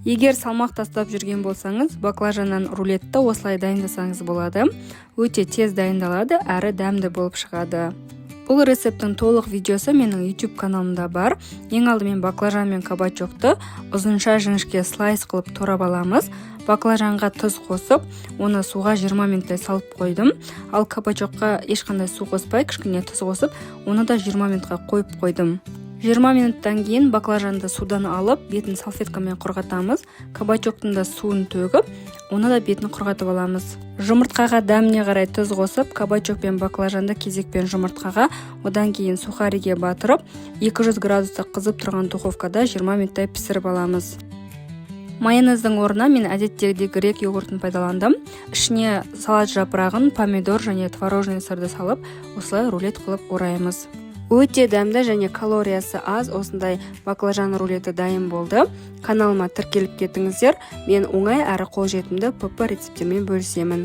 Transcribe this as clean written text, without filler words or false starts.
Егер салмақ тастап жүрген болсаңыз, баклажаннан рулетті осылай дайындасаңыз болады. Өте тез дайындалады, әрі дәмді болып шығады. Бұл рецепттің толық видеосы менің YouTube каналымда бар. Ең алдымен баклажан мен кабачокты ұзынша жіңішке слайс қылып турап аламыз. Баклажанға тұз қосып, оны суға 20 минуттай салып қойдым. Ал кабачокқа ешқандай су қоспай, кішкене тұз қосып, оны да 20 минутқа қойып қойдым. 20 минуттан кейін баклажанды судан алып, бетін салфеткамен құрғатамыз. Кабачоктың да суын төгіп, оны да бетін құрғатып аламыз. Жұмыртқаға дәміне қарай тұз қосып, кабачок пен баклажанды кезекпен жұмыртқаға, одан кейін сухариге батырып, 200 градуста қызып тұрған духовкада 20 минуттай пісіріп аламыз. Майонездің орнына мен әдеттегідей грек йогуртын пайдаландым. Ішіне салат жапырағын, помидор және творожный сырды салып, осылай рулет қылып ораймыз. Өте дәмді және калориясы аз осындай баклажан рулеті дайын болды. Каналыма тіркеліп кетіңіздер. Мен оңай әрі қолжетімді ПП рецептермен бөлісемін.